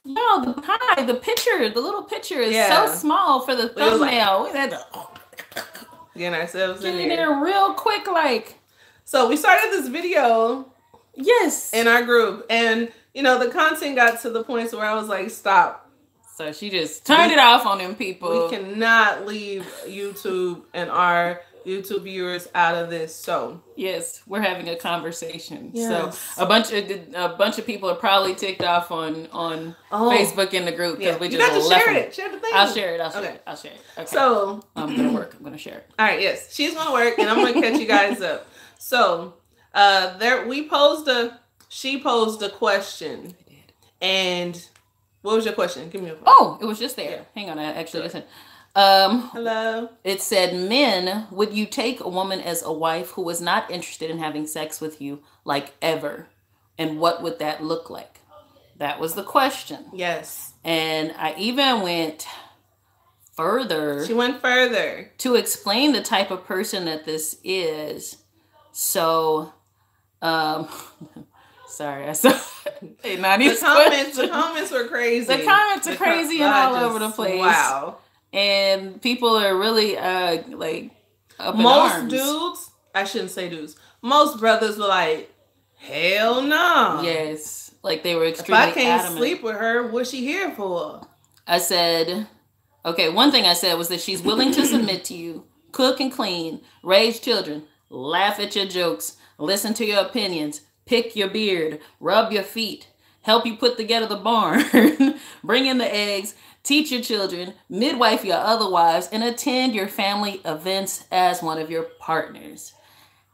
No, the picture, the little picture is so small for the thumbnail. We had to getting ourselves get in there real quick, like. So we started this video. Yes. In our group, and you know the content got to the point where I was like, stop. So she just turned it off on them people. We cannot leave YouTube and our YouTube viewers out of this. So yes, we're having a conversation. Yes. So a bunch of people are probably ticked off on Facebook in the group because we just left share it. Share the thing. I'll share it. I'll share it. Okay. So I'm gonna work. I'm gonna share it. All right. Yes, she's gonna work, and I'm gonna catch you guys up. So she posed a question. I did. And what was your question? Give me a phone. Oh, it was just there. Yeah. Hang on, I actually listened. Hello. It said, men, would you take a woman as a wife who was not interested in having sex with you, like ever? And what would that look like? That was the question. Yes. And I even went further. She went further. To explain the type of person that this is. So, sorry, I saw the comments were crazy. The comments are crazy and all over the place. Wow. And people are really like up in most arms. Dudes, I shouldn't say dudes. Most brothers were like, hell no. Yes, like they were extremely adamant. If I can't adamant. sleep with her, what's she here for? I said, okay. One thing I said was that she's willing to submit to you, cook and clean, raise children, laugh at your jokes, listen to your opinions, pick your beard, rub your feet, help you put together the barn, bring in the eggs, teach your children, midwife your other wives, and attend your family events as one of your partners.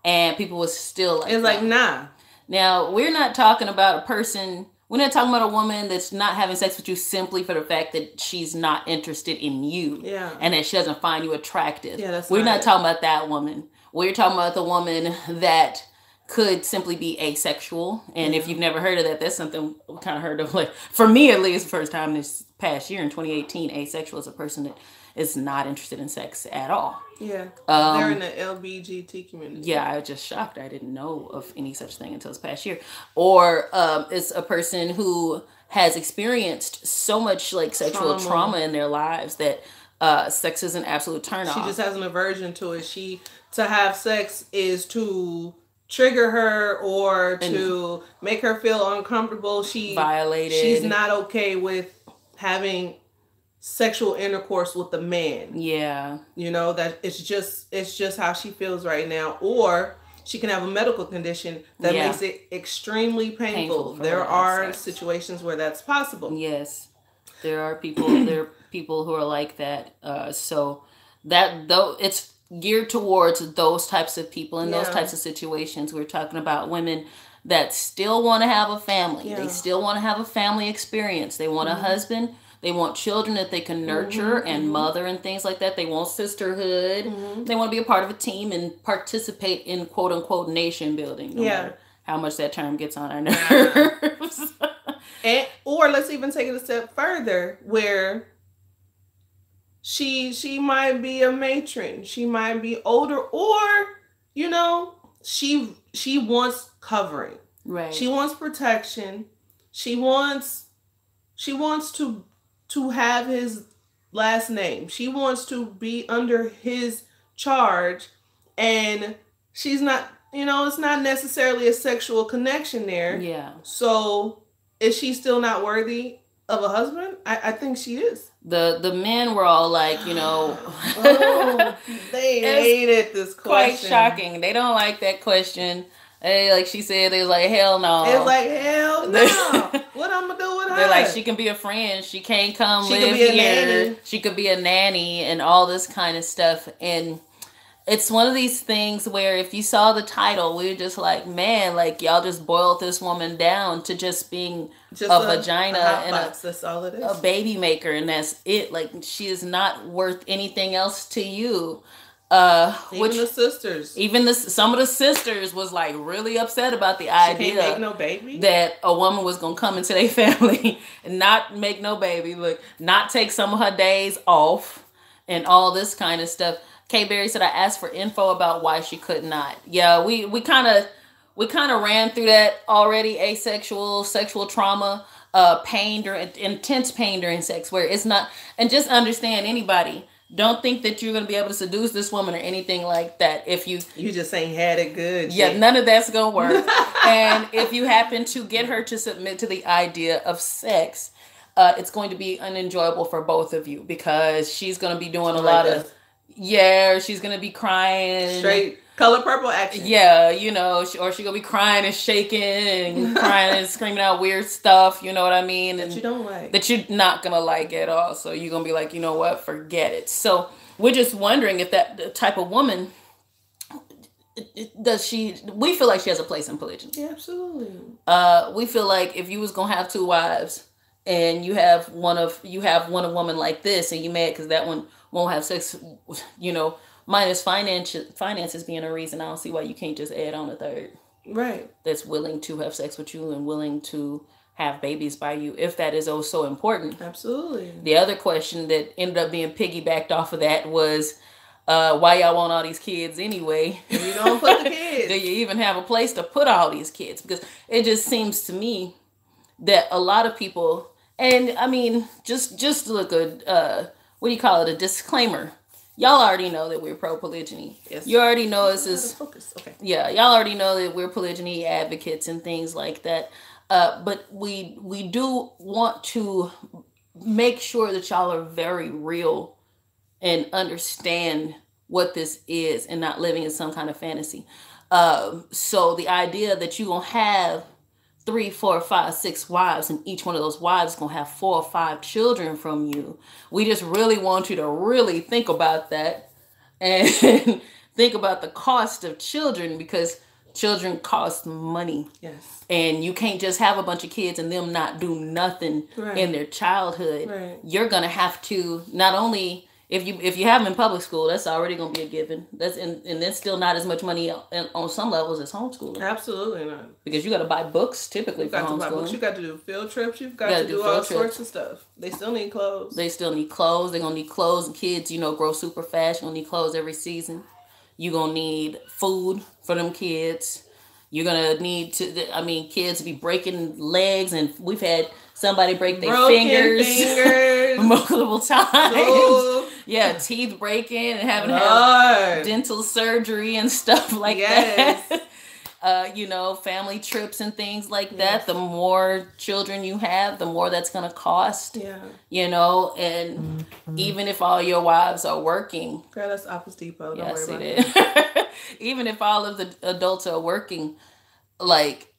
And people was still like, it's like, nah. Now, we're not talking about a person, we're not talking about a woman that's not having sex with you simply for the fact that she's not interested in you. Yeah. And that she doesn't find you attractive. Yeah, that's we're not talking about that woman. We're talking about the woman that could simply be asexual. And if you've never heard of that, that's something we kind of heard of. Like, for me, at least, the first time this past year in 2018, asexual is a person that is not interested in sex at all. Yeah. They're in the LBGT community. Yeah, I was just shocked. I didn't know of any such thing until this past year. Or it's a person who has experienced so much like sexual trauma in their lives that sex is an absolute turn off. She just has an aversion to it. To have sex is to trigger her or to make her feel uncomfortable. Violated. She's not okay with having sexual intercourse with a man. Yeah. You know, that it's just how she feels right now. Or she can have a medical condition that makes it extremely painful. There are situations where that's possible. Yes. There are people who are like that. So that though it's geared towards those types of people in those types of situations. We're talking about women that still want to have a family. They still want to have a family experience. They want a husband. They want children that they can nurture and mother and things like that. They want sisterhood. They want to be a part of a team and participate in quote unquote nation building. No matter how much that term gets on our nerves. Or let's even take it a step further where she might be a matron. She might be older, or you know, she wants covering. Right. She wants protection. She wants to have his last name. She wants to be under his charge, and she's not, you know, it's not necessarily a sexual connection there. Yeah. So is she still not worthy of a husband? I think she is. The men were all like, you know, they hated this question. Quite shocking. They don't like that question. Hey, like she said, they was like, hell no. It's like, hell no. What I'm gonna do with her? They're like, she can be a friend. She can't come live here. Nanny. She could be a nanny and all this kind of stuff. And it's one of these things where if you saw the title, we were just like, man, like y'all just boiled this woman down to just being a vagina and that's all it is. A baby maker, and that's it. Like she is not worth anything else to you. Even the sisters. Some of the sisters was like really upset about the idea can't make no baby? That a woman was gonna come into their family and not make no baby, like not take some of her days off and all this kind of stuff. Kay Berry said I asked for info about why she could not. Yeah, we kind of ran through that already. Asexual, sexual trauma. pain or intense pain during sex, where it's not. And just understand, anybody, don't think that you're going to be able to seduce this woman or anything like that. If you just ain't had it good. Yeah, none of that's going to work. And if you happen to get her to submit to the idea of sex, it's going to be unenjoyable for both of you, because she's going to be doing a lot of, she's going to be crying. Straight Color Purple action. Yeah, you know, or she gonna be crying and shaking and crying and screaming out weird stuff, you know what I mean? That you don't like. That you're not gonna like at all. So you're gonna be like, you know what, forget it. So we're just wondering if that type of woman, we feel like she has a place in polygyny. Yeah, absolutely. We feel like if you was gonna have 2 wives and you have one a woman like this, and you mad because that one won't have sex, you know, minus finances being a reason, I don't see why you can't just add on a third. Right. That's willing to have sex with you and willing to have babies by you, if that is so important. Absolutely. The other question that ended up being piggybacked off of that was, why y'all want all these kids anyway? You don't put the kids. Do you even have a place to put all these kids? Because it just seems to me that a lot of people, and I mean, just look at, what do you call it, a disclaimer. Y'all already know that we're pro-polygyny. Yes. You already know this is... Okay. Yeah, y'all already know that we're polygyny advocates and things like that. But we do want to make sure that y'all are very real and understand what this is and not living in some kind of fantasy. So the idea that you're going to have 3, 4, 5, 6 wives, and each one of those wives is going to have 4 or 5 children from you. We just really want you to really think about that and think about the cost of children, because children cost money. Yes. And you can't just have a bunch of kids and them not do nothing in their childhood. Right. You're going to have to not only... If you have them in public school, that's already going to be a given. And that's still not as much money on some levels as homeschooling. Absolutely not. Because you got to buy books typically for homeschooling. You got to do field trips. You've got to do all sorts of stuff. They still need clothes. They're going to need clothes. And kids, you know, grow super fast. You're going to need clothes every season. You're going to need food for them kids. You're going to need kids be breaking legs. And we've had somebody break their fingers multiple times. Ooh. Yeah, teeth breaking and having to have dental surgery and stuff like that. You know, family trips and things like that. The more children you have, the more that's going to cost. Yeah. You know, and even if all your wives are working. Girl, that's Office Depot. Don't yes, worry about it. Even if all of the adults are working, like,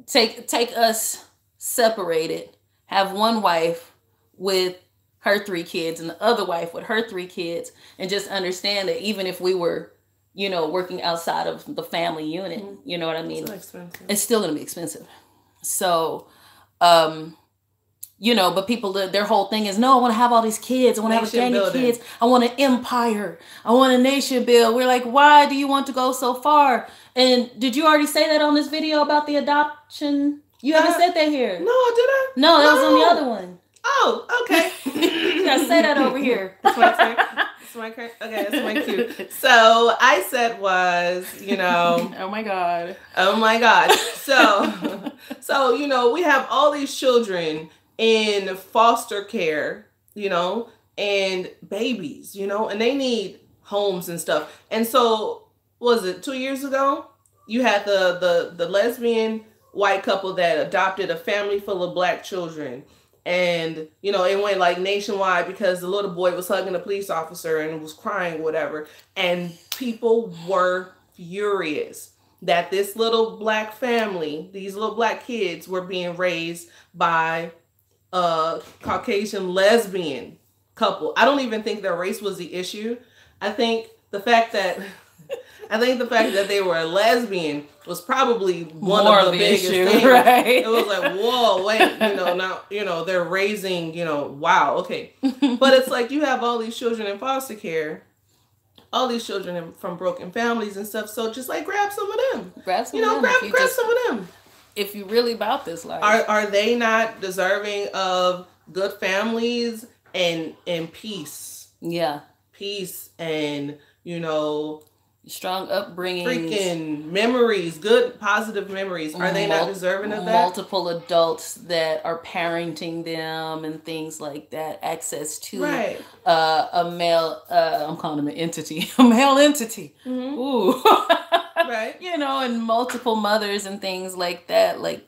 take us separated. Have one wife with her 3 kids and the other wife with her 3 kids, and just understand that even if we were, you know, working outside of the family unit, you know what I mean? It's still going to be expensive. So, you know, but people, their whole thing is, no, I want to have all these kids. I want to have a gang of kids. I want an empire. I want a nation build. We're like, why do you want to go so far? And did you already say that on this video about the adoption? You haven't said that here. No, did I? No, that was on the other one. Oh, okay. You gotta say that over here. That's my turn. Okay, that's my cue. So I said was, you know. Oh my God. So, you know, we have all these children in foster care, you know, and babies, you know, and they need homes and stuff. And so, was it 2 years ago? You had the lesbian white couple that adopted a family full of black children. And, you know, it went like nationwide because the little boy was hugging a police officer and was crying, whatever. And people were furious that this little black family, these little black kids, were being raised by a Caucasian lesbian couple. I don't even think their race was the issue. I think the fact that they were a lesbian was probably one of the biggest things. Right? It was like, whoa, wait, you know, now, you know, they're raising, you know, wow, okay. But it's like you have all these children in foster care, all these children from broken families and stuff. So just like grab some of them. Grab some of them. If you really about this life. Are they not deserving of good families and peace? Yeah. Peace and, you know, strong upbringing, freaking memories, good positive memories. Are they not deserving of that? Multiple adults that are parenting them and things like that. Access to a male, I'm calling him an entity, a male entity. Ooh, right. You know, and multiple mothers and things like that. Like,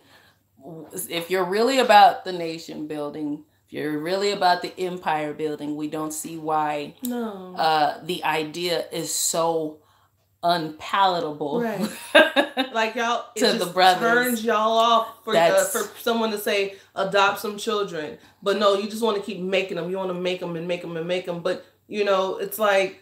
if you're really about the nation building, if you're really about the empire building, we don't see why the idea is so unpalatable, right? Like y'all, it to just the brothers. Turns y'all off for someone to say adopt some children, but no, you just want to keep making them. You want to make them and make them and make them, but you know, it's like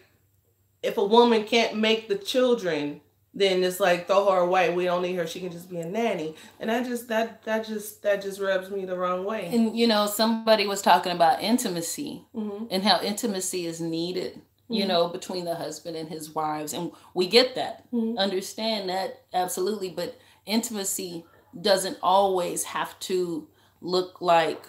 if a woman can't make the children, then it's like throw her away. We don't need her. She can just be a nanny, and that just rubs me the wrong way. And you know, somebody was talking about intimacy and how intimacy is needed. You know, between the husband and his wives. And we get that. Understand that, absolutely. But intimacy doesn't always have to look like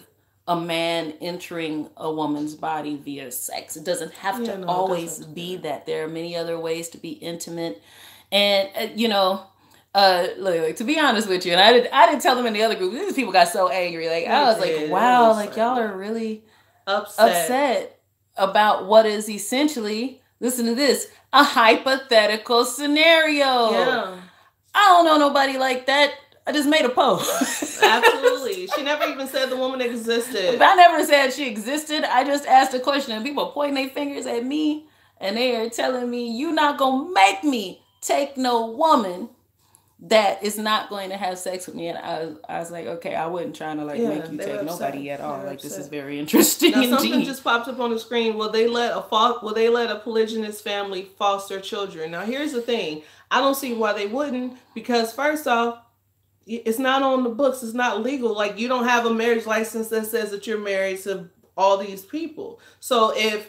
a man entering a woman's body via sex. It doesn't have to always be that. There are many other ways to be intimate. And, you know, look, to be honest with you, and I didn't tell them in the other group, these people got so angry. Like, I was like, wow, like y'all are really upset about what is essentially, listen to this, a hypothetical scenario. Yeah. I don't know nobody like that. I just made a post. Absolutely. She never even said the woman existed. I never said she existed. I just asked a question and people pointing their fingers at me and they are telling me, you not going to make me take no woman that is not going to have sex with me. And I was like, okay, I wasn't trying to make you take nobody at all. Like, this is very interesting. Now, something just popped up on the screen. Will they let a polygynous family foster children? Now, here's the thing. I don't see why they wouldn't, because first off, it's not on the books. It's not legal. Like, you don't have a marriage license that says that you're married to all these people. So if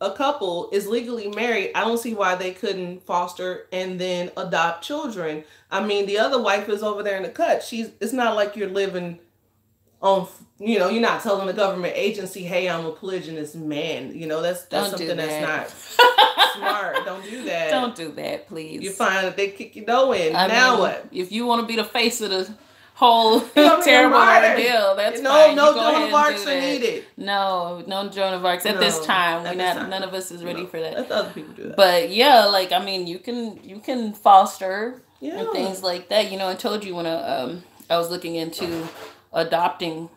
a couple is legally married, I don't see why they couldn't foster and then adopt children. I mean, the other wife is over there in the cut. It's not like you're living on, you know, you're not telling the government agency, hey, I'm a polygynous man. You know, that's something that's not smart. Don't do that. Don't do that, please. You find that they kick your dough in. Now what? If you want to be the face of the whole terrible ordeal, that's fine. No Joan of Arcs are needed. No Joan of Arcs at this time. None of us is ready for that. Let other people do that. But yeah, like, I mean, you can foster and things like that. You know, I told you when I was looking into adopting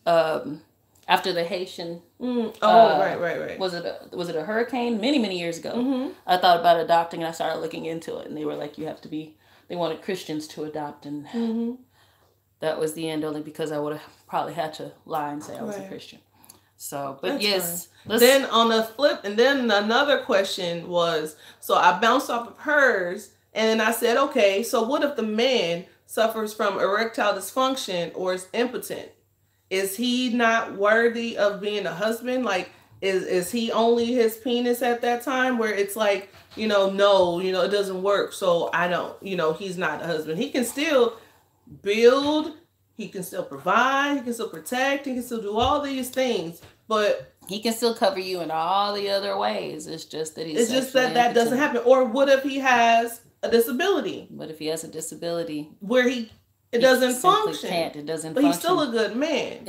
after the Haitian. Right. Was it a hurricane many years ago? I thought about adopting and I started looking into it, and they were like, they wanted Christians to adopt, and that was the end, only because I would have probably had to lie and say I was a Christian. So, but that's yes. Then on the flip, and then another question was, so I bounced off of hers, and then I said, okay, so what if the man suffers from erectile dysfunction or is impotent? Is he not worthy of being a husband? Like, is he only his penis at that time, where it's like, no, it doesn't work, so I don't, he's not a husband. He can still build, he can still provide, he can still protect, he can still do all these things, but he can still cover you in all the other ways. It's just that that doesn't happen. Or what if he has a disability? What if he has a disability where it doesn't function? It doesn't but function. He's still a good man.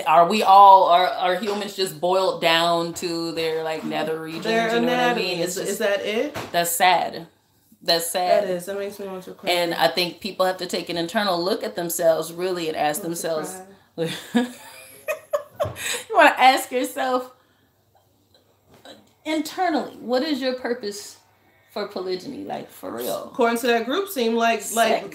Are humans just boiled down to their like nether regions? Their anatomy. Is that it? That's sad. That's sad. That is. That makes me want to cry. And I think people have to take an internal look at themselves, really, and ask themselves. You want to ask yourself internally, what is your purpose for polygyny? Like, for real. According to that group, seemed like sex.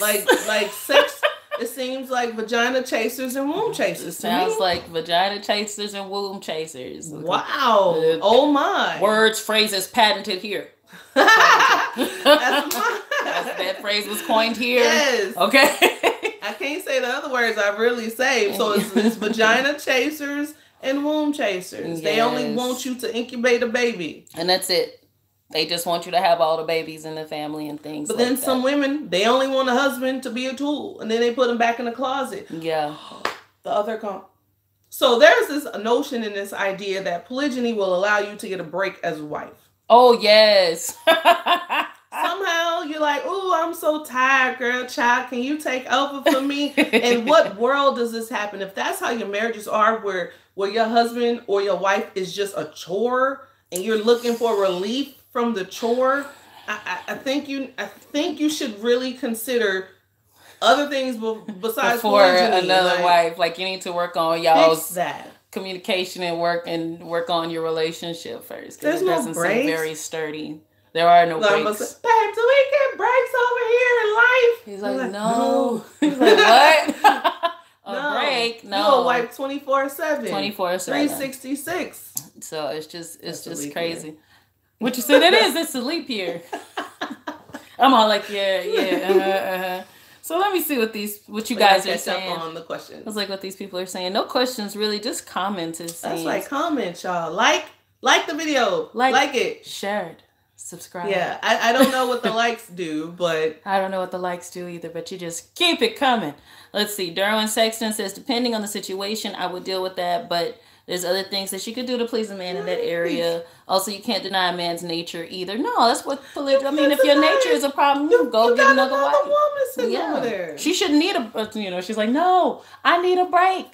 It seems like vagina chasers and womb chasers. Sounds like vagina chasers and womb chasers. Wow. Oh my. Words, phrases patented here. That phrase was coined here. Yes. Okay. I can't say the other words I really say. So it's vagina chasers and womb chasers. Yes. They only want you to incubate a baby. And that's it. They just want you to have all the babies in the family and things. But then some women, they only want a husband to be a tool. And then they put him back in the closet. Yeah. The other So there's this notion in this idea that polygyny will allow you to get a break as a wife. Oh, yes. Somehow you're like, oh, I'm so tired, girl, child. Can you take over for me? In what world does this happen? If that's how your marriages are, where your husband or your wife is just a chore and you're looking for relief from the chore, I think you should really consider other things besides Before polygyny. another wife. Like, you need to work on y'all's that communication and work on your relationship first. There's it no doesn't breaks. seem very sturdy. There are no breaks. Say, babe, do we get breaks over here in life? He's like, no. He's like, what? No. Break? No. You'll wipe 24/7. 24/7. 366. So it's just crazy. Year. What you said it is? It's a leap year. I'm all like, yeah. So let me see what you guys are saying. On the questions. I was like, what these people are saying. No questions, really. Just comments. That's right. Comment, y'all. Like the video. Like it. Share it. Subscribe. Yeah. I don't know what the likes do, but I don't know what the likes do either, but you just keep it coming. Let's see. Derwin Sexton says, depending on the situation, I would deal with that, but there's other things that she could do to please a man in that area. Also, you can't deny a man's nature either. No, that's what polygamy. I mean, if your nature is a problem, you go get another wife. Woman over there. She shouldn't need she's like, no, I need a break.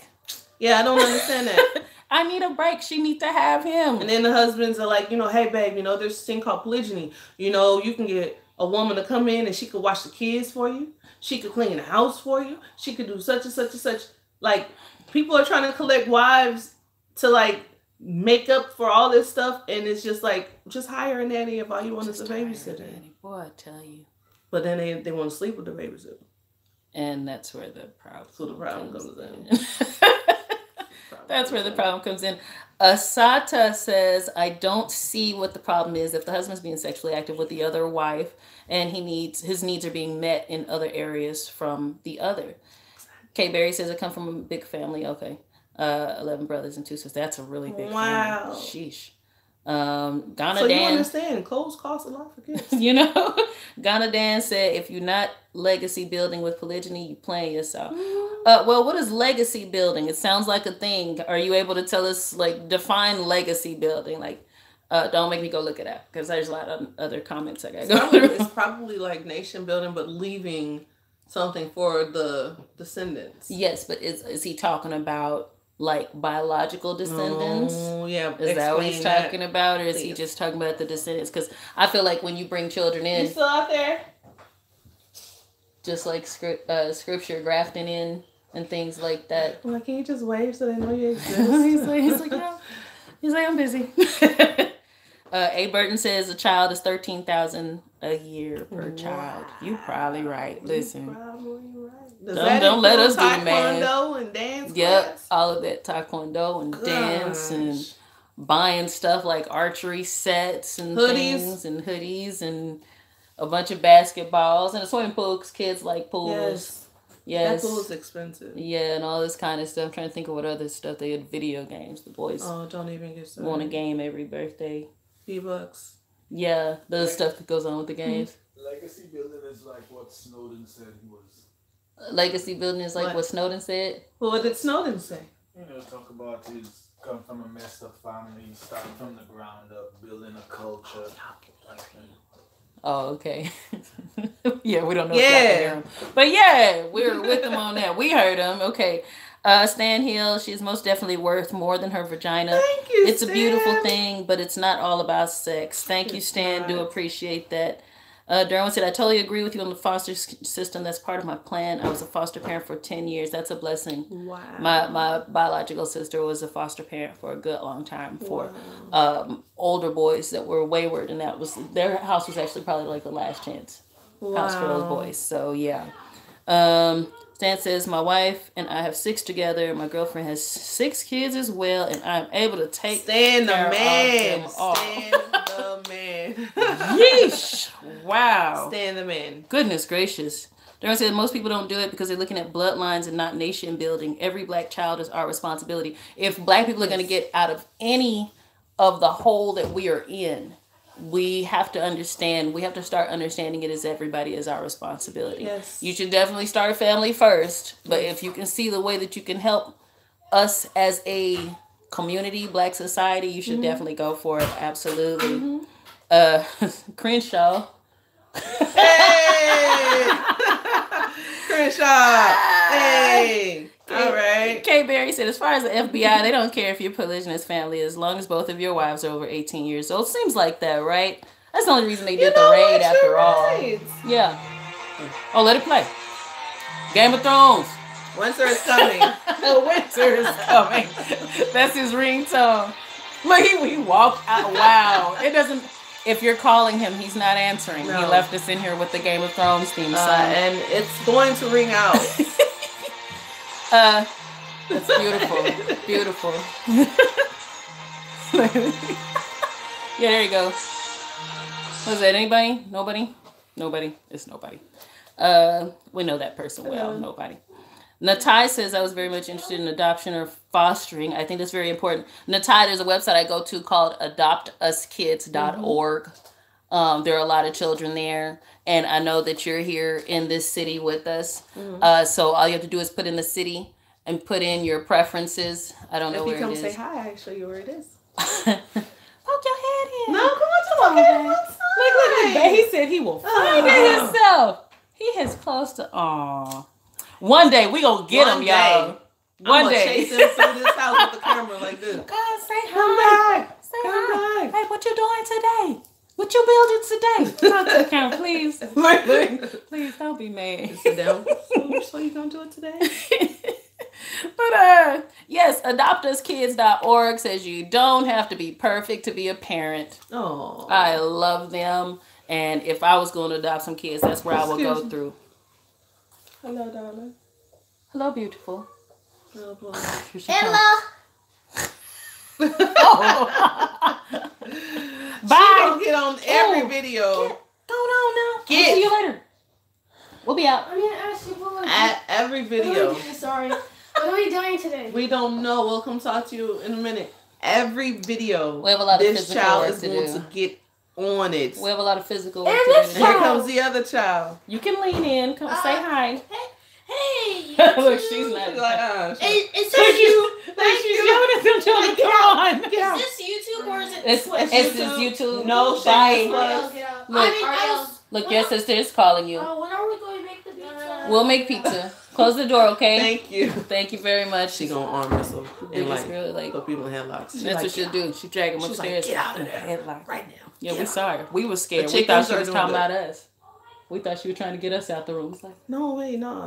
Yeah, I don't understand that. I need a break. She need to have him. And then the husbands are like, hey, babe, there's this thing called polygyny. You can get a woman to come in and she could watch the kids for you. She could clean the house for you. She could do such and such and such. Like, people are trying to collect wives to, like, make up for all this stuff. And it's just like, just hire a nanny if all you want is a babysitter. Boy, I tell you. But then they want to sleep with the babysitter. And that's where the problem comes in. That's where the problem comes in. Asata says, I don't see what the problem is if the husband's being sexually active with the other wife and his needs are being met in other areas from the other. Kay Berry says, I come from a big family. Okay. 11 brothers and 2 sisters. That's a really big family. Sheesh. Ghana so Dan, you understand, clothes cost a lot for kids. Ghana Dan said, if you're not legacy building with polygyny, you playing yourself. Well, what is legacy building? It sounds like a thing. Are you able to tell us, like, define legacy building? Like, don't make me go look it up because there's a lot of other comments I got to go through. It's probably like nation building, but leaving something for the descendants. Yes, but is he talking about, like, biological descendants? Oh, yeah. Is that what he's talking about? Or is he just talking about the descendants? Because I feel like when you bring children in... You still out there? Just like scripture grafting in and things like that. Well, can you just wave so they know you exist? he's like, I'm busy. A. Burton says a child is $13,000 a year per child. You probably right. Listen. Don't let us do the math. Taekwondo and dance class? All of that taekwondo and dance and buying stuff like archery sets and hoodies and a bunch of basketballs and a swimming pool because kids like pools. Yes. That pool is expensive. Yeah, and all this kind of stuff. I'm trying to think of what other stuff they had. Video games. The boys. Oh, don't even get started. Want a game every birthday. V-Bucks. Yeah, the stuff that goes on with the games. Legacy building is like what Snowden said he was. Legacy building is like what Snowden said? Well, what did Snowden say? Talk about his come from a messed up family, starting from the ground up, building a culture. Oh, okay. Yeah, we don't know if y'all can hear him. But yeah, we're with them on that. We heard him. Okay. Stan Hill, she's most definitely worth more than her vagina. Thank you, It's Stan. a beautiful thing, but it's not all about sex. Thank you, Stan. Do appreciate that. Derwin said, I totally agree with you on the foster system. That's part of my plan. I was a foster parent for 10 years. That's a blessing. Wow. My biological sister was a foster parent for a good long time for older boys that were wayward, and their house was actually probably like the last chance house for those boys. So yeah. Stan says, my wife and I have 6 together. My girlfriend has 6 kids as well, and I'm able to take care of them all. Stan the man. Yeesh. Wow. Stan the man. Goodness gracious. Darren said most people don't do it because they're looking at bloodlines and not nation building. Every black child is our responsibility. If black people are going to get out of any of the hole that we are in, we have to understand, we have to start understanding it as everybody is our responsibility. Yes. You should definitely start family first, but if you can see the way that you can help us as a community, black society, you should definitely go for it. Absolutely. Crenshaw. Hey! Crenshaw! Hey! All right. Kay Berry said, as far as the FBI, they don't care if you're polygynous family as long as both of your wives are over 18 years old. Seems like that, right? That's the only reason they did the raid after all. Yeah. Oh, let it play. Game of Thrones. Winter is coming. Winter is coming. That's his ringtone. Look, he walked out. Wow. It doesn't... If you're calling him, he's not answering. No. He left us in here with the Game of Thrones theme song. And it's going to ring out. That's beautiful. Beautiful. Yeah, there you go. Was that anybody? Nobody? Nobody? It's nobody. We know that person well. Nobody. Natai says, I was very much interested in adoption or fostering. I think that's very important. Natai, there's a website I go to called adoptuskids.org. There are a lot of children there. And I know that you're here in this city with us. So all you have to do is put in the city and put in your preferences. I don't know where it is. If you come say hi, I'll show you where it is. Poke your head in. No, come on, look at him. Look at that. He said he will find it himself. He is close to, one day we gonna get him, y'all. One day. Chase him through this house with the camera like this. God, say hi. Come back. Say hi. Hey, what you doing today? What you building today? Talk to the camera, please. Please don't be mad. Sit down. So you gonna do it today? But yes, adoptuskids.org says you don't have to be perfect to be a parent. Oh, I love them, and if I was going to adopt some kids, that's where I would go through. Hello, darling. Hello, beautiful. Hello, boy. Hello. Oh. Bye. She gonna get on every video. Go on now. Get. I'll see you later. We'll be out. I'm gonna ask you one more At every video. Sorry. What are we doing today? We don't know. We'll come talk to you in a minute. Every video. We have a lot of this physical child work is to going do. to get on it. We have a lot of physical work And to this do. Here comes the other child. You can lean in. Come say hi. Hey. Look, she's not. She's like, Is this you? She's yelling at them children. Come on. Is this YouTube or is it? It's YouTube. No, bye. Look, Look, your sister is calling you. when are we going to make the pizza? We'll make pizza. Close the door, okay? Thank you. Thank you very much. She gonna arm wrestle and really put people in headlocks. That's what she'll do. She drag them upstairs. Get out of there headlock. right now. Yeah, we saw her. We were scared. The We thought she chickens was are talking doing about us. We thought she was trying to get us out the room. It's like, no, wait, no.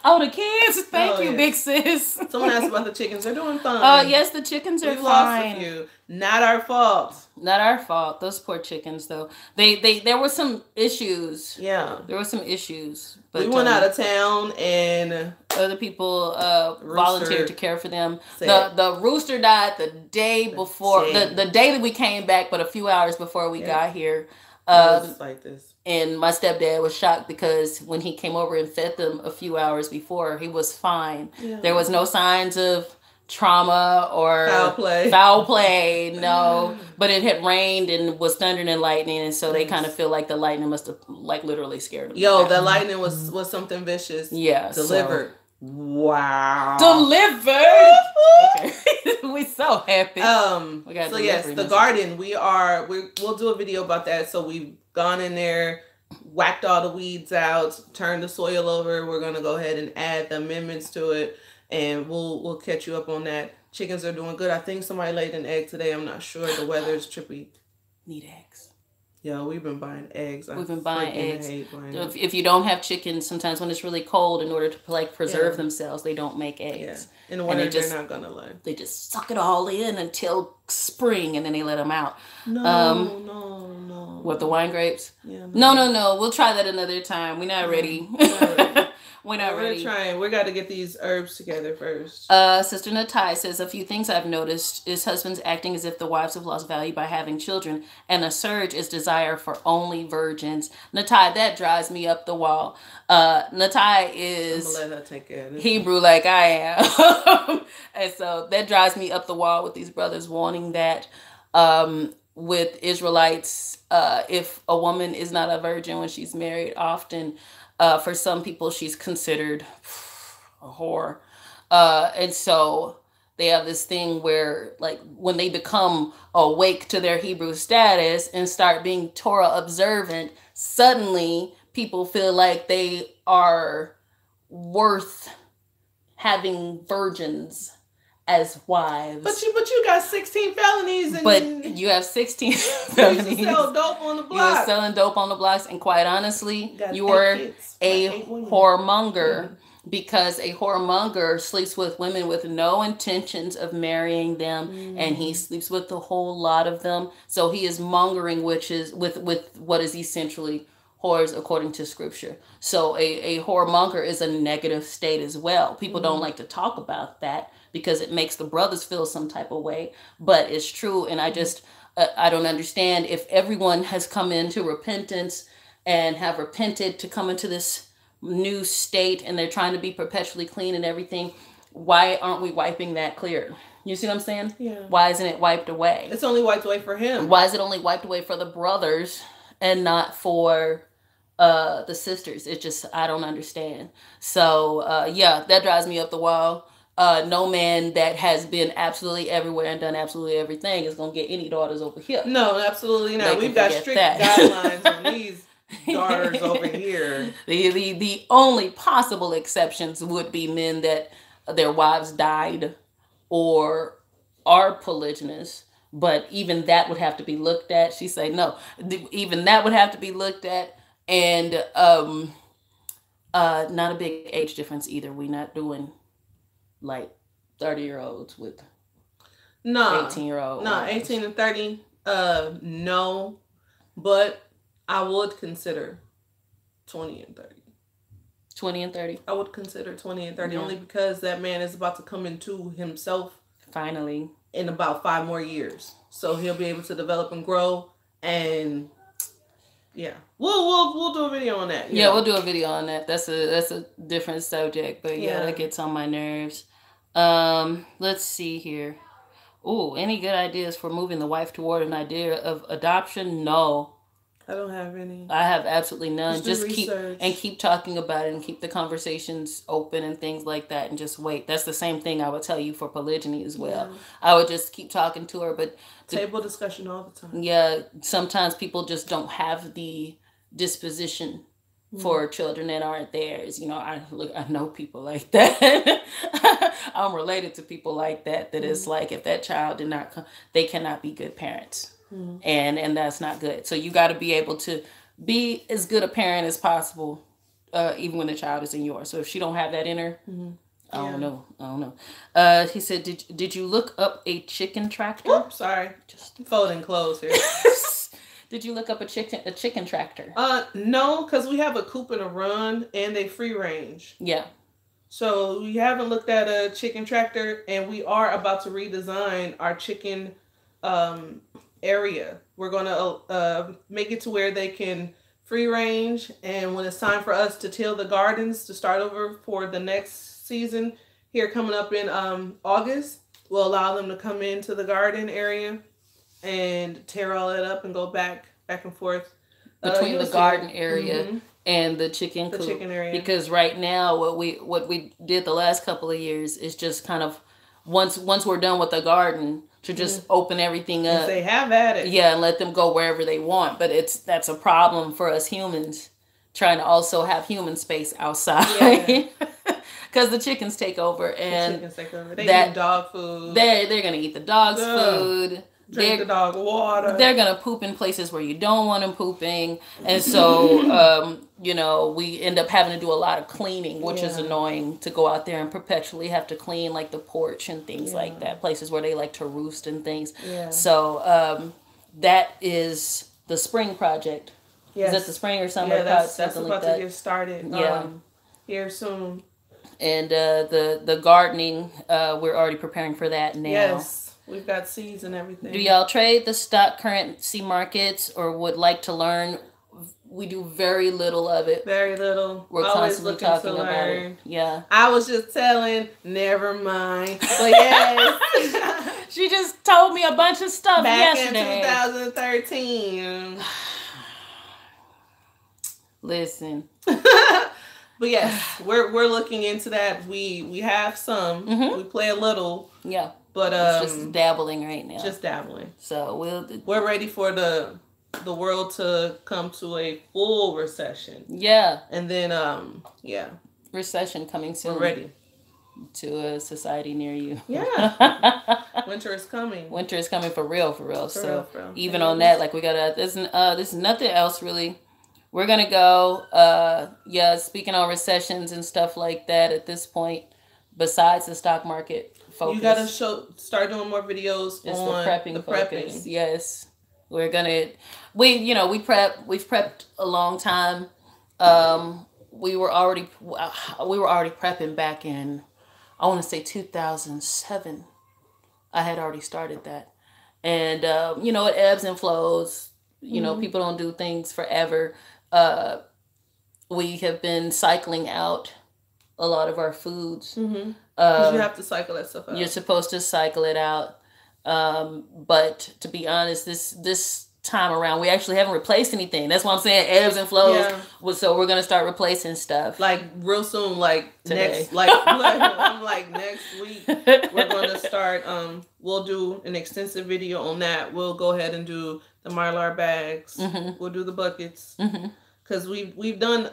oh, the kids. Thank you, yes. big sis. Someone asked about the chickens. They're doing fine. Oh, yes, the chickens are we fine. lost a few. Not our fault. Not our fault. Those poor chickens, though. There were some issues. Yeah. There were some issues. But we went out of town and other people volunteered to care for them. Sad. The rooster died the day before, the day that we came back, but a few hours before we got here. like this. And my stepdad was shocked because when he came over and fed them a few hours before, he was fine. Yeah. There was no signs of trauma or foul play, no. But it had rained and was thundering and lightning, and so they kind of feel like the lightning must have like literally scared them. Yo, the lightning was something vicious. Yeah, delivered. Wow. Delivered. Okay. We so happy. So yes, the garden. We'll do a video about that. So we've gone in there, whacked all the weeds out, turned the soil over. We're gonna go ahead and add the amendments to it, and we'll catch you up on that. Chickens are doing good. I think somebody laid an egg today. I'm not sure. The weather is trippy. Need eggs. Yeah, we've been buying eggs. We've been buying eggs. If you don't have chickens, sometimes when it's really cold, in order to preserve themselves, they don't make eggs. Yeah. In the winter, they're not gonna lay. They just suck it all in until spring, and then they let them out. No. What, the wine grapes? Yeah. No. We'll try that another time. We're not ready. We're not ready. We're trying. We got to get these herbs together first. Sister Natai says, a few things I've noticed is husbands acting as if the wives have lost value by having children, and a surge is desire for only virgins. Natai, that drives me up the wall. Natai is I'm gonna let her take care of this. Hebrew like I am. And so that drives me up the wall with these brothers wanting that. With Israelites, if a woman is not a virgin when she's married, often for some people she's considered a whore. And so they have this thing where, like, when they become awake to their Hebrew status and start being Torah observant, suddenly people feel like they are worth having virgins as wives. But you got 16 felonies, and but you have 16 felonies. You sell dope on the block. You were selling dope on the blocks, and quite honestly, you were a whoremonger. Because a whoremonger sleeps with women with no intentions of marrying them, and he sleeps with a whole lot of them. So he is mongering witches with what is essentially whores according to scripture. So a whoremonger is a negative state as well. People don't like to talk about that because it makes the brothers feel some type of way, but it's true. And I just I don't understand, if everyone has come into repentance and have repented to come into this new state and they're trying to be perpetually clean and everything, why aren't we wiping that clear? You see what I'm saying? Yeah. Why isn't it wiped away? It's only wiped away for him. Why is it only wiped away for the brothers and not for the sisters? It just, I don't understand. So yeah, that drives me up the wall. No man that has been absolutely everywhere and done absolutely everything is gonna get any daughters over here. No, absolutely not. We've got strict guidelines on these daughters over here. The only possible exceptions would be men that their wives died or are polygynous, but even that would have to be looked at. She said no, even that would have to be looked at, and not a big age difference either. We're not doing like 30-year-olds with 18-year-olds. No, 18 and 30, no, but I would consider 20 and 30. 20 and 30? I would consider 20 and 30 only because that man is about to come into himself. Finally. In about 5 more years. So he'll be able to develop and grow, and yeah. We'll do a video on that. Yeah, we'll do a video on that. That's a different subject, but yeah, that gets on my nerves. Let's see here. Ooh, any good ideas for moving the wife toward an idea of adoption? No. I don't have any. I have absolutely none. Just research. keep talking about it and keep the conversations open and things like that, and just wait. That's the same thing I would tell you for polygyny as well. Yeah. I would just keep talking to her, but table discussion all the time. Yeah, sometimes people just don't have the disposition for children that aren't theirs. You know, I know people like that. I'm related to people like that. That it's like, if that child did not come, they cannot be good parents. And that's not good. So you got to be able to be as good a parent as possible, even when the child is in yours. So if she don't have that in her, I don't know. He said, did you look up a chicken tractor? Oops, sorry. Just folding clothes here. Did you look up a chicken tractor? No, because we have a coop and a run and they free range. Yeah. So we haven't looked at a chicken tractor, and we are about to redesign our chicken area. We're going to make it to where they can free range, and when it's time for us to till the gardens to start over for the next season here coming up in August, we'll allow them to come into the garden area and tear all that up and go back and forth between the garden area and the chicken coop. Chicken area. Because right now what we did the last couple of years is just kind of once we're done with the garden, to just open everything up. They have at it. Yeah, and let them go wherever they want. But that's a problem for us humans, trying to also have human space outside. Because the chickens take over. And they eat dog food. They're going to eat the dog's food. Drink the dog water. They're going to poop in places where you don't want them pooping. And so, we end up having to do a lot of cleaning, which is annoying, to go out there and perpetually have to clean like the porch and things like that, places where they like to roost and things. Yeah. So that is the spring project. Yes. Is that the spring or summer? Yeah, that's about to get started here soon. And the gardening, we're already preparing for that now. Yes. We've got seeds and everything. Do y'all trade the stock currency markets or would like to learn? We do very little of it. Very little. We're always constantly looking talking to learn. about it. Yeah. I was just telling, never mind. But yes. She just told me a bunch of stuff back yesterday. Back in 2013. Listen. But yes, we're looking into that. We have some. We play a little. Yeah. But it's just dabbling right now. Just dabbling. So we're ready for the world to come to a full recession. Yeah. And then recession coming soon. We're ready. To a society near you. Yeah. Winter is coming. Winter is coming for real. For real. Even and on that, like we gotta there's nothing else really. We're gonna go speaking on recessions and stuff like that at this point, besides the stock market focus. You gotta start doing more videos on the prepping focus. Yes. We've prepped a long time. We were already prepping back in, I want to say 2007. I had already started that. And, it ebbs and flows. People don't do things forever. We have been cycling out a lot of our foods. Because you have to cycle that stuff out. You're supposed to cycle it out. But to be honest, this time around, we actually haven't replaced anything. That's what I'm saying, ebbs and flows. Yeah. So we're gonna start replacing stuff like real soon, like today. Next week we're gonna start. We'll do an extensive video on that. We'll go ahead and do the Mylar bags. We'll do the buckets because we've done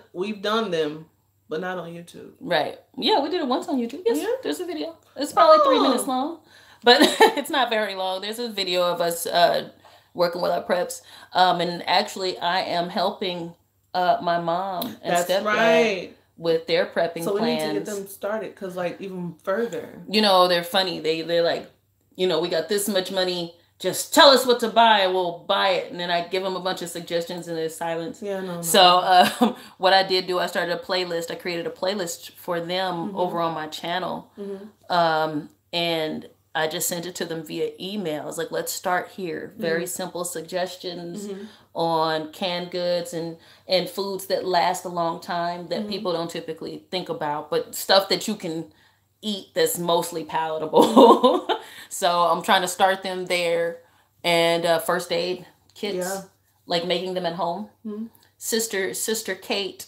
them, but not on YouTube. Right? Yeah, we did it once on YouTube. Yes, there's a video. It's probably 3 minutes long, but it's not very long. There's a video of us working with our preps. And actually, I am helping my mom and stepdad with their prepping plans. So we need to get them started because, even further. They're funny. They're like, we got this much money. Just tell us what to buy and we'll buy it. And then I give them a bunch of suggestions and there's silence. Yeah, no. So what I did do, I started a playlist. I created a playlist for them over on my channel. And I just sent it to them via email. I was like, let's start here. Very simple suggestions on canned goods and foods that last a long time that people don't typically think about, but stuff that you can eat that's mostly palatable. So I'm trying to start them there. And first aid kits, like making them at home. Sister Kate.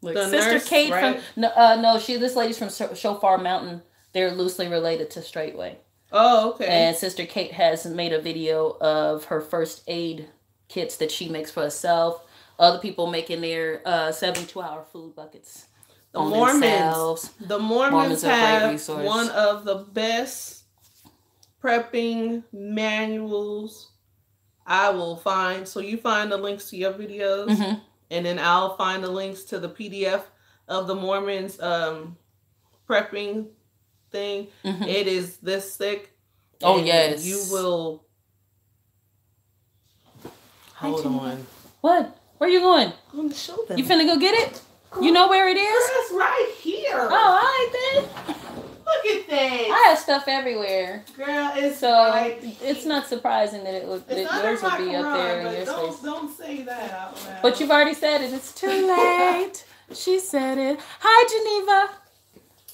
Kate, right? This lady's from Shofar Mountain. They're loosely related to Straightway. Oh, okay. And Sister Kate has made a video of her first aid kits that she makes for herself. Other people making their 72-hour food buckets. The Mormons have one of the best prepping manuals I will find. So you find the links to your videos, and then I'll find the links to the PDF of the Mormons prepping thing. It is this thick. Oh yes. You will. Hold on. What? Where you going? I'm going to show them. You finna go get it? You know where it is? It's right here. Oh, all right then. Look at that. I have stuff everywhere. Girl, it's right. It's not surprising that yours would be up there in your space. Don't say that out loud. But you've already said it. It's too late. She said it. Hi, Geneva.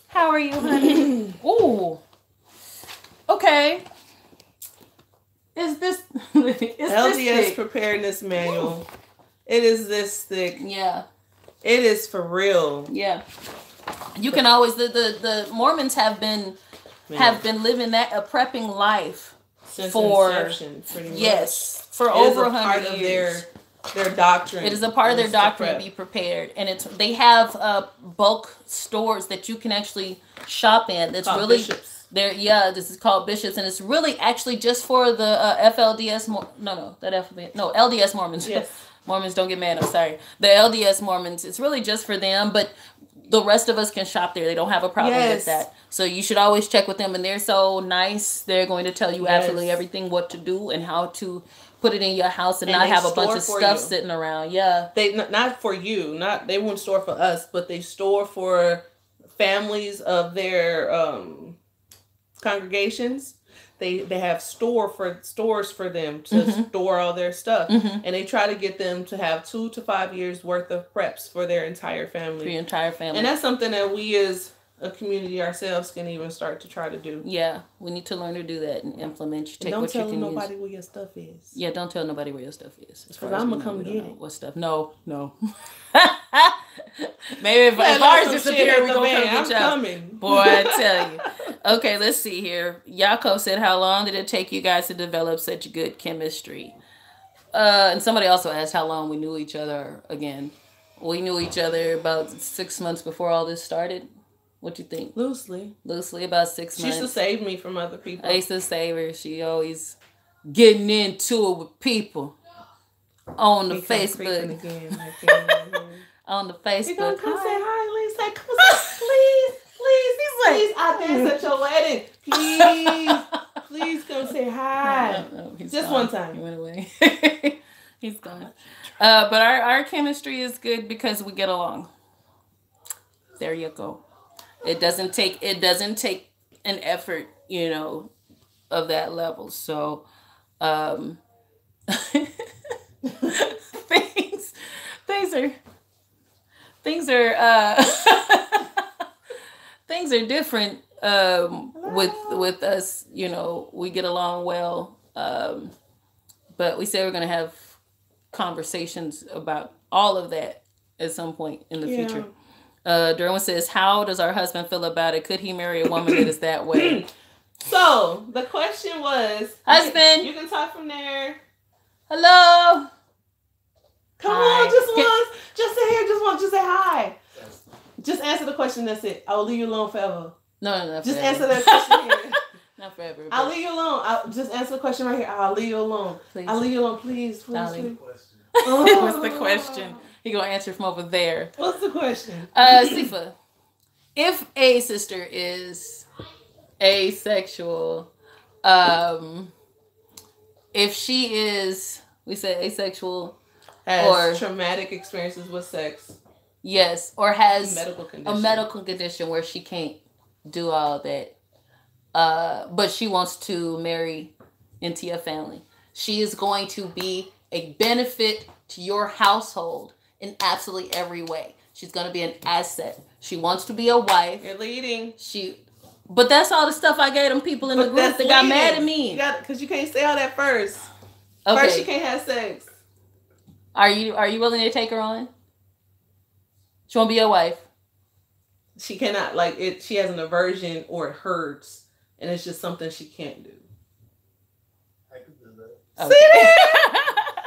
How are you, honey? Ooh. Okay. Is this LDS preparedness manual? Ooh. It is this thick. Yeah. It is for real. Yeah. You can always the Mormons have been living a prepping life since inception, pretty much. Yes, for over 100 years. Their doctrine. It is a part of their doctrine to be prepared, and they have bulk stores that you can actually shop in. That's called really bishops. This is called Bishops, and it's really actually just for the LDS Mormons. Yes. Mormons, don't get mad. I'm sorry. The LDS Mormons, it's really just for them, but the rest of us can shop there. They don't have a problem with that. So you should always check with them, and they're so nice. They're going to tell you absolutely everything, what to do and how to put it in your house and not have a bunch of stuff sitting around. Yeah. They not for you. They won't store for us, but they store for families of their congregations. They have stores for them to store all their stuff, and they try to get them to have 2 to 5 years worth of preps for their entire family. And that's something that we as a community ourselves can even start to try to do. Yeah, we need to learn to do that and implement. You take don't what tell you can nobody use. where your stuff is. Yeah, don't tell nobody where your stuff is. Because I'm gonna come get it. What stuff? No. Maybe if ours disappear, we gonna come I'm get y'all. coming. Boy, I tell you. Okay, let's see here. Yaakov said, how long did it take you guys to develop such good chemistry? And somebody also asked how long we knew each other again. We knew each other about 6 months before all this started. What you think? Loosely about 6 months. She used to save me from other people. I used to save her. She always getting into it with people on the Facebook. Again. On the Facebook. You gonna come say hi, Lisa? Come say, please. I'll dance at your wedding. Please come say hi. No, just gone. One time. He went away. He's gone. But our chemistry is good because we get along. There you go. It doesn't take an effort, of that level. So things are things are different with us. We get along well, but we say we're gonna have conversations about all of that at some point in the future. Derwin says, how does our husband feel about it? Could he marry a woman that is that way? So the question was, husband, you can talk from there. Hello. Come on, just say here, just say hi. Just answer the question. That's it. I will leave you alone forever. No, just answer that question here. Not forever. I'll leave you alone. I'll just answer the question right here. I'll leave you alone. Please. I'll leave you alone, please. What's the question? He gonna answer from over there. What's the question? Sifa, if a sister is asexual, if she is, we say asexual, has traumatic experiences with sex. Yes, or has a medical condition where she can't do all that, but she wants to marry into your family. She is going to be a benefit to your household in absolutely every way. She's going to be an asset. She wants to be a wife. You're leading. But that's all the stuff I gave them people in the group that got mad at me. Because you can't say all that first. Okay. First, you can't have sex. Are you willing to take her on? She won't be your wife. She cannot, she has an aversion or it hurts, and it's just something she can't do. I could do that. Okay. See that?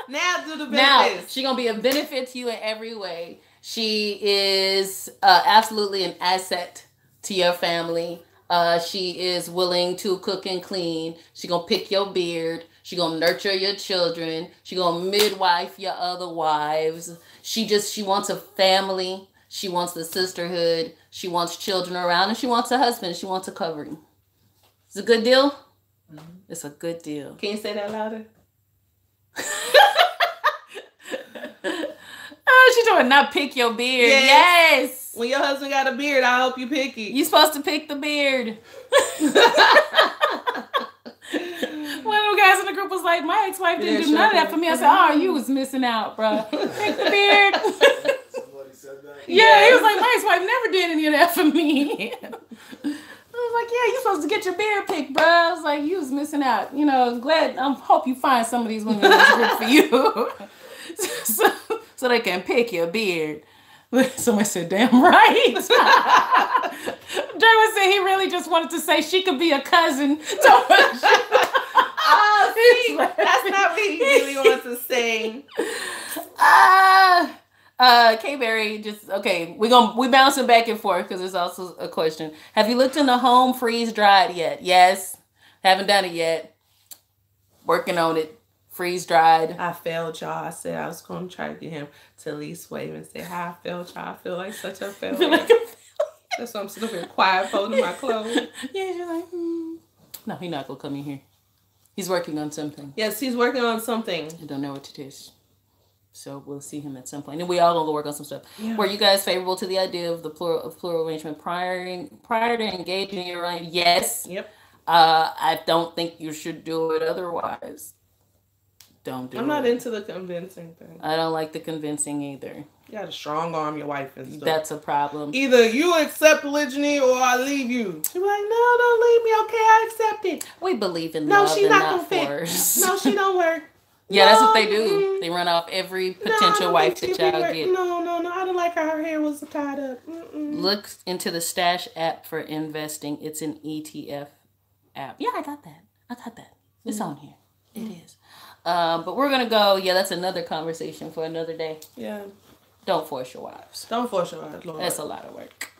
Now do the benefits. Now, she's going to be a benefit to you in every way. She is absolutely an asset to your family. She is willing to cook and clean. She's going to pick your beard. She's going to nurture your children. She's going to midwife your other wives. She wants a family. She wants the sisterhood. She wants children around, and she wants a husband. She wants a covering. It's a good deal? Mm-hmm. It's a good deal. Can you say that louder? Oh, she's doing not pick your beard. Yes. When your husband got a beard, I hope you pick it. You supposed to pick the beard. One of the guys in the group was like, my ex-wife didn't do none of that for me. I said, oh, you was missing out, bro. Pick the beard. Somebody said that? Yeah, he was like, my ex-wife never did any of that for me. I was like, yeah, you're supposed to get your beard picked, bro. I was like, you was missing out. I hope you find some of these women in this group for you. so they can pick your beard. Somebody said, damn right. Derwin said he really just wanted to say she could be a cousin. That's not what he really wants to say. K-Berry we bouncing back and forth because there's also a question. Have you looked in the home freeze dried yet? Yes. Haven't done it yet. Working on it. Freeze dried. I failed y'all. I said I was going to try to get him to at least wave and say, hi, I failed y'all. I feel like such a failure. That's why I'm sitting up here quiet, folding my clothes. Yeah, you're like, No, he's not going to come in here. He's working on something. Yes, he's working on something. I don't know what it is. So we'll see him at some point. And we all going to work on some stuff. Yeah. Were you guys favorable to the idea of the plural arrangement prior to engaging in your own? Yes. Yep. I don't think you should do it otherwise. Don't do it. I'm not into the convincing thing. I don't like the convincing either. You gotta strong arm your wife and stuff. That's a problem. Either you accept polygyny or I leave you. She's like, no, don't leave me. Okay, I accept it. We believe in no, love she's and not not gonna force. No, she don't work. Yeah, that's what they do. They run off every potential wife that y'all get. No. I didn't like how her hair was tied up. Look into the Stash app for investing. It's an ETF app. Yeah, I got that. It's on here. It is. But we're going to go. Yeah, that's another conversation for another day. Yeah. Don't force your wives. Don't force your wives, Lord. That's a lot of work.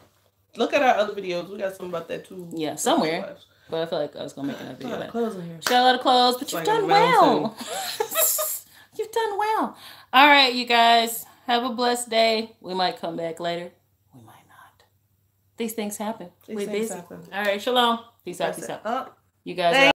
Look at our other videos. We got something about that too. Yeah, somewhere. But I feel like I was going to make another video. A lot of clothes in here. Got a lot of clothes, but you've done well. You've done well. All right, you guys. Have a blessed day. We might come back later. We might not. These things happen. We're busy. All right, shalom. Peace out. You guys.